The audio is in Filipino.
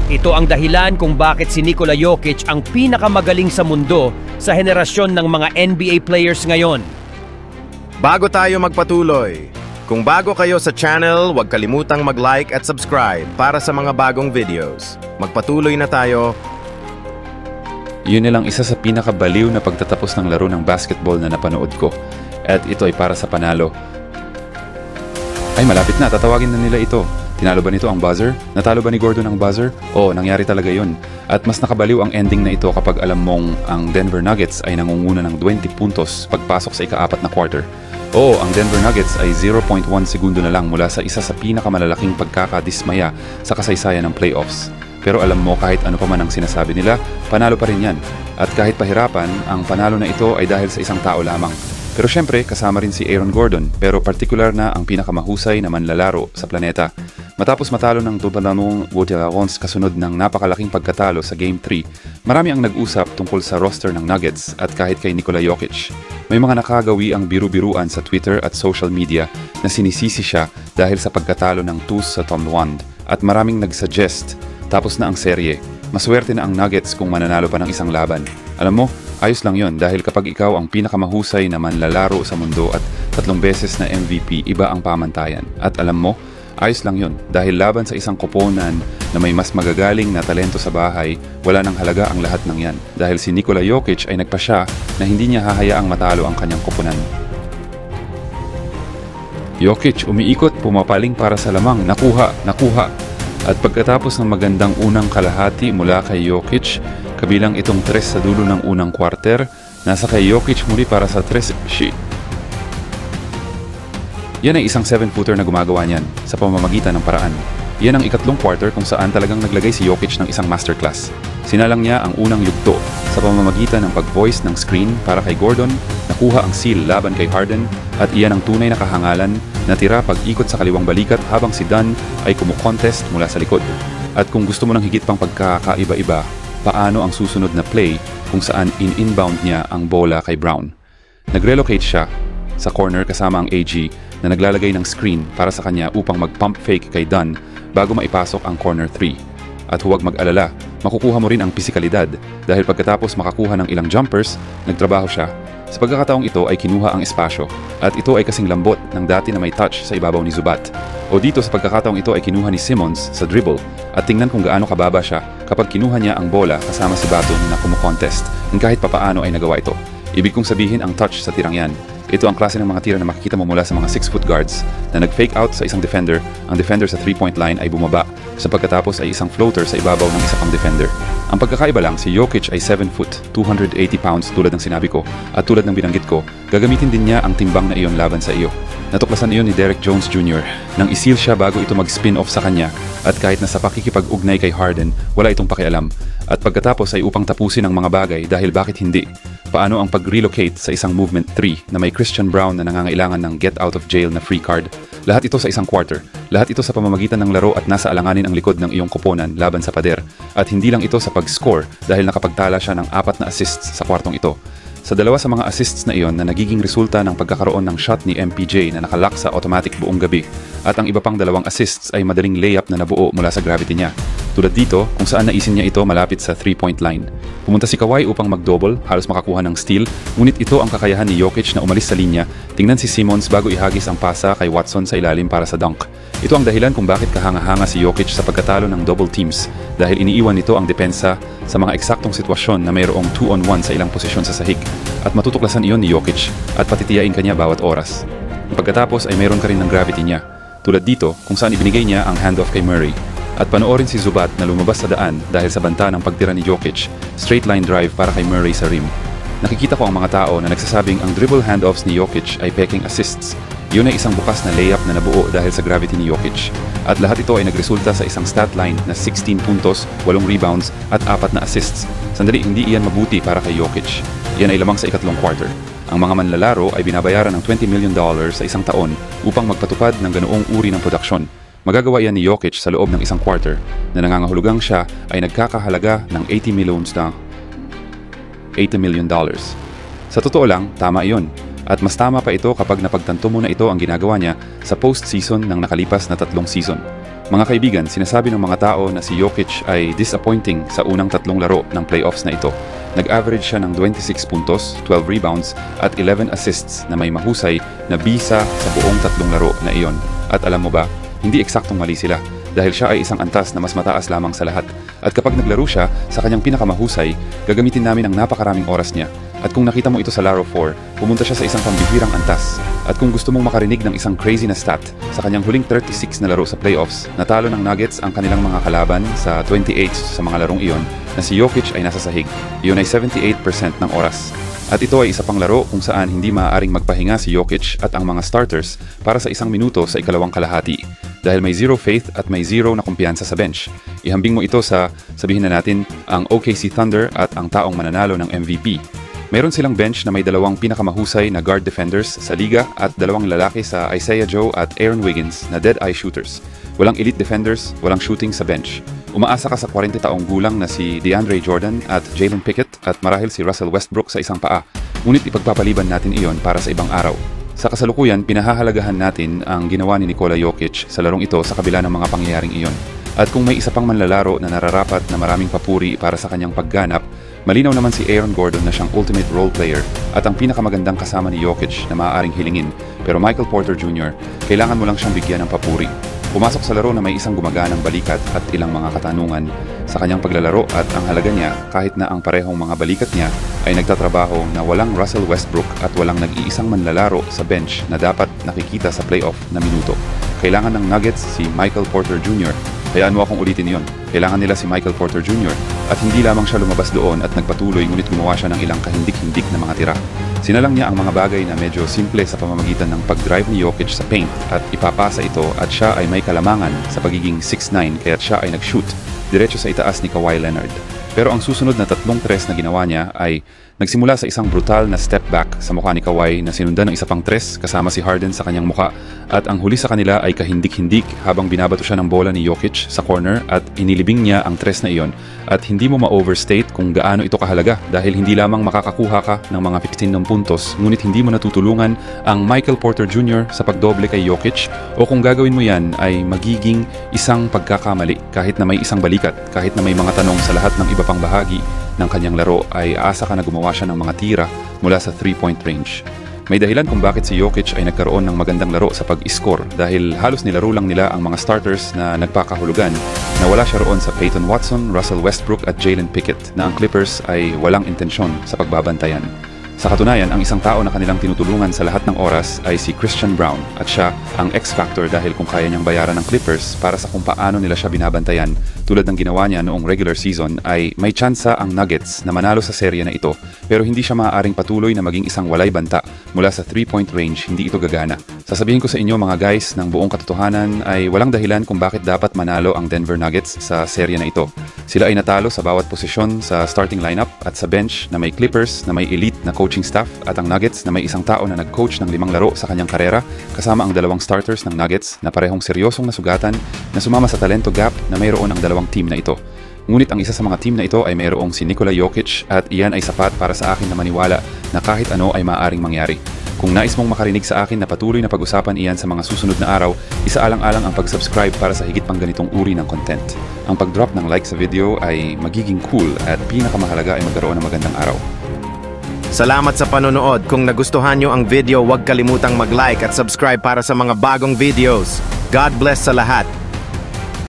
Ito ang dahilan kung bakit si Nikola Jokic ang pinakamagaling sa mundo sa henerasyon ng mga NBA players ngayon. Bago tayo magpatuloy, kung bago kayo sa channel, huwag kalimutang mag-like at subscribe para sa mga bagong videos. Magpatuloy na tayo. Yun nilang isa sa pinakabaliw na pagtatapos ng laro ng basketball na napanood ko. At ito ay para sa panalo. Ay malapit na, tatawagin na nila ito. Tinalo ba nito ang buzzer? Natalo ba ni Gordon ang buzzer? Oo, nangyari talaga yun. At mas nakabaliw ang ending na ito kapag alam mong ang Denver Nuggets ay nangunguna ng 20 puntos pagpasok sa ika-4 na quarter. Oo, ang Denver Nuggets ay 0.1 segundo na lang mula sa isa sa pinakamalalaking pagkakadismaya sa kasaysayan ng playoffs. Pero alam mo, kahit ano pa man ang sinasabi nila, panalo pa rin yan. At kahit pahirapan, ang panalo na ito ay dahil sa isang tao lamang. Pero syempre, kasama rin si Aaron Gordon, pero partikular na ang pinakamahusay na manlalaro sa planeta. Matapos matalo ng Tupalanong Woodlands kasunod ng napakalaking pagkatalo sa Game 3, marami ang nag-usap tungkol sa roster ng Nuggets at kahit kay Nikola Jokic. May mga nakagawi ang biru-biruan sa Twitter at social media na sinisisi siya dahil sa pagkatalo ng Tuz sa Tom Wand at maraming nag-suggest tapos na ang serye. Maswerte na ang Nuggets kung mananalo pa ng isang laban. Alam mo, ayos lang yon dahil kapag ikaw ang pinakamahusay na manlalaro sa mundo at 3 beses na MVP, iba ang pamantayan. At alam mo, ayos lang yon dahil laban sa isang koponan na may mas magagaling na talento sa bahay, wala nang halaga ang lahat ng yan. Dahil si Nikola Jokic ay nagpasya na hindi niya hahayaang matalo ang kanyang koponan. Jokic umiikot, pumapaling para sa lamang, nakuha. At pagkatapos ng magandang unang kalahati mula kay Jokic, kabilang itong 3 sa dulo ng unang quarter, nasa kay Jokic muli para sa 3 sheet. Yan ay isang 7-footer na gumagawa niyan sa pamamagitan ng paraan. Yan ang ikatlong quarter kung saan talagang naglagay si Jokic ng isang masterclass. Sinalang niya ang unang yugto sa pamamagitan ng pag-voice ng screen para kay Gordon, nakuha ang seal laban kay Harden, at iyan ang tunay na kahangalan na tira pag-ikot sa kaliwang balikat habang si Dunn ay kumukontest mula sa likod. At kung gusto mo ng higit pang pagkakaiba-iba, paano ang susunod na play kung saan in-inbound niya ang bola kay Brown? Nag-relocate siya sa corner kasama ang AG na naglalagay ng screen para sa kanya upang mag-pump fake kay Dunn bago maipasok ang corner 3. At huwag mag-alala, makukuha mo rin ang pisikalidad dahil pagkatapos makakuha ng ilang jumpers, nagtrabaho siya. Sa pagkakataong ito ay kinuha ang espasyo at ito ay kasing lambot ng dati na may touch sa ibabaw ni Zubat. O dito sa pagkakataong ito ay kinuha ni Simmons sa dribble at tingnan kung gaano kababa siya kapag kinuha niya ang bola kasama si Batum na kumukontest ng kahit papaano ay nagawa ito. Ibig kong sabihin ang touch sa tirang yan. Ito ang klase ng mga tira na makikita mo mula sa mga 6-foot guards na nag-fake out sa isang defender, ang defender sa 3-point line ay bumaba, sa pagkatapos ay isang floater sa ibabaw ng isa pang defender. Ang pagkakaiba lang, si Jokic ay 7 foot, 280 pounds tulad ng sinabi ko, at tulad ng binanggit ko, gagamitin din niya ang timbang na iyon laban sa iyo. Natuklasan iyon ni Derek Jones Jr. nang isil siya bago ito mag-spin off sa kanya, at kahit na sa pakikipag-ugnay kay Harden, wala itong pakialam. At pagkatapos ay upang tapusin ang mga bagay dahil bakit hindi? Paano ang pag-relocate sa isang movement 3 na may Christian Brown na nangangailangan ng get out of jail na free card? Lahat ito sa isang quarter. Lahat ito sa pamamagitan ng laro at nasa alanganin ang likod ng iyong koponan laban sa pader. At hindi lang ito sa pag-score dahil nakapagtala siya ng 4 na assists sa kwartong ito. Sa dalawa sa mga assists na iyon na nagiging resulta ng pagkakaroon ng shot ni MPJ na nakalock sa automatic buong gabi. At ang iba pang 2 assists ay madaling layup na nabuo mula sa gravity niya. Tulad dito kung saan naisin niya ito malapit sa 3-point line. Pumunta si Kawhi upang mag-double, halos makakuha ng steal, ngunit ito ang kakayahan ni Jokic na umalis sa linya. Tingnan si Simmons bago ihagis ang pasa kay Watson sa ilalim para sa dunk. Ito ang dahilan kung bakit kahanga-hanga si Jokic sa pagkatalo ng double teams dahil iniiwan nito ang depensa sa mga eksaktong sitwasyon na mayroong 2-on-1 sa ilang posisyon sa sahig at matutuklasan iyon ni Jokic at patitiyain kanya bawat oras. Pagkatapos ay mayroon ka rin ng gravity niya. Tulad dito kung saan ibinigay niya ang handoff kay Murray. At panoorin si Zubat na lumabas sa daan dahil sa banta ng pagtira ni Jokic, straight line drive para kay Murray sa rim. Nakikita ko ang mga tao na nagsasabing ang dribble handoffs ni Jokic ay peking assists. Yun ay isang bukas na layup na nabuo dahil sa gravity ni Jokic. At lahat ito ay nagresulta sa isang stat line na 16 puntos, 8 rebounds at 4 na assists. Sandali, hindi iyan mabuti para kay Jokic. Yan ay lamang sa ikatlong quarter. Ang mga manlalaro ay binabayaran ng $20 million sa isang taon upang magpatupad ng ganoong uri ng produksyon. Magagawa yan ni Jokic sa loob ng isang quarter na nangangahulugang siya ay nagkakahalaga ng $80 million. Sa totoo lang, tama iyon. At mas tama pa ito kapag napagtanto mo na ito ang ginagawa niya sa post-season ng nakalipas na 3 season. Mga kaibigan, sinasabi ng mga tao na si Jokic ay disappointing sa unang 3 laro ng playoffs na ito. Nag-average siya ng 26 puntos, 12 rebounds at 11 assists na may mahusay na bisa sa buong 3 laro na iyon. At alam mo ba, hindi eksaktong mali sila dahil siya ay isang antas na mas mataas lamang sa lahat. At kapag naglaro siya sa kanyang pinakamahusay, gagamitin namin ang napakaraming oras niya. At kung nakita mo ito sa Laro 4, pumunta siya sa isang pambihirang antas. At kung gusto mong makarinig ng isang crazy na stat, sa kanyang huling 36 na laro sa playoffs, natalo ng Nuggets ang kanilang mga kalaban sa 28 sa mga larong iyon na si Jokic ay nasa sahig. Iyon ay 78% ng oras. At ito ay isa pang laro kung saan hindi maaaring magpahinga si Jokic at ang mga starters para sa 1 minuto sa ikalawang kalahati dahil may zero faith at may zero na kumpiyansa sa bench. Ihambing mo ito sa, sabihin na natin, ang OKC Thunder at ang taong mananalo ng MVP. Meron silang bench na may 2 pinakamahusay na guard defenders sa liga at 2 lalaki sa Isaiah Joe at Aaron Wiggins na dead-eye shooters. Walang elite defenders, walang shooting sa bench. Umaasa ka sa 40 taong gulang na si DeAndre Jordan at Jalen Pickett at marahil si Russell Westbrook sa isang paa. Ngunit ipagpapaliban natin iyon para sa ibang araw. Sa kasalukuyan, pinahahalagahan natin ang ginawa ni Nikola Jokic sa larong ito sa kabila ng mga pangyayaring iyon. At kung may isa pang manlalaro na nararapat na maraming papuri para sa kanyang pagganap, malinaw naman si Aaron Gordon na siyang ultimate role player at ang pinakamagandang kasama ni Jokic na maaaring hilingin. Pero Michael Porter Jr., kailangan mo lang siyang bigyan ng papuri. Pumasok sa laro na may isang gumaganang balikat at ilang mga katanungan sa kanyang paglalaro at ang halaga niya kahit na ang parehong mga balikat niya ay nagtatrabaho na walang Russell Westbrook at walang nag-iisang manlalaro sa bench na dapat nakikita sa playoff na minuto. Kailangan ng Nuggets si Michael Porter Jr. Hayaan mo akong ulitin yon. Kailangan nila si Michael Porter Jr. At hindi lamang siya lumabas doon at nagpatuloy ngunit gumawa siya ng ilang kahindik-hindik na mga tira. Sinalang niya ang mga bagay na medyo simple sa pamamagitan ng pag-drive ni Jokic sa paint at ipapasa ito at siya ay may kalamangan sa pagiging 6'9" kaya't siya ay nag-shoot diretso sa itaas ni Kawhi Leonard. Pero ang susunod na 3 tres na ginawa niya ay nagsimula sa isang brutal na step back sa mukha ni Kawhi na sinundan ng isa pang tres kasama si Harden sa kanyang mukha at ang huli sa kanila ay kahindik-hindik habang binabato siya ng bola ni Jokic sa corner at inilibing niya ang tres na iyon at hindi mo ma-overstate kung gaano ito kahalaga dahil hindi lamang makakakuha ka ng mga 15 puntos ngunit hindi mo natutulungan ang Michael Porter Jr. sa pagdoble kay Jokic o kung gagawin mo yan ay magiging isang pagkakamali kahit na may isang balikat, kahit na may mga tanong sa lahat ng iba pang bahagi ng kanyang laro ay aasa ka na gumawa siya ng mga tira mula sa 3-point range. May dahilan kung bakit si Jokic ay nagkaroon ng magandang laro sa pag-score dahil halos nilaro lang nila ang mga starters na nagpakahulugan na wala siya roon sa Peyton Watson, Russell Westbrook at Jalen Pickett na ang Clippers ay walang intensyon sa pagbabantayan. Sa katunayan, ang isang tao na kanilang tinutulungan sa lahat ng oras ay si Christian Braun at siya ang X-factor dahil kung kaya niyang bayaran ng Clippers para sa kung paano nila siya binabantayan tulad ng ginawa niya noong regular season ay may tsansa ang Nuggets na manalo sa serye na ito pero hindi siya maaaring patuloy na maging isang walay banta mula sa 3-point range, hindi ito gagana. Sasabihin ko sa inyo mga guys ng buong katotohanan ay walang dahilan kung bakit dapat manalo ang Denver Nuggets sa serye na ito. Sila ay natalo sa bawat posisyon sa starting lineup at sa bench na may Clippers na may elite na coaching staff at ang Nuggets na may isang tao na nag-coach ng 5 laro sa kanyang karera kasama ang 2 starters ng Nuggets na parehong seryosong nasugatan na sumama sa talento gap na mayroon ang 2 team na ito. Ngunit ang isa sa mga team na ito ay mayroong si Nikola Jokic at iyan ay sapat para sa akin na maniwala na kahit ano ay maaaring mangyari. Kung nais mong makarinig sa akin na patuloy na pag-usapan iyan sa mga susunod na araw, isaalang-alang ang pag-subscribe para sa higit pang ganitong uri ng content. Ang pag-drop ng like sa video ay magiging cool at pinakamahalaga ay magkaroon ng magandang araw. Salamat sa panonood. Kung nagustuhan nyo ang video, huwag kalimutang mag-like at subscribe para sa mga bagong videos. God bless sa lahat.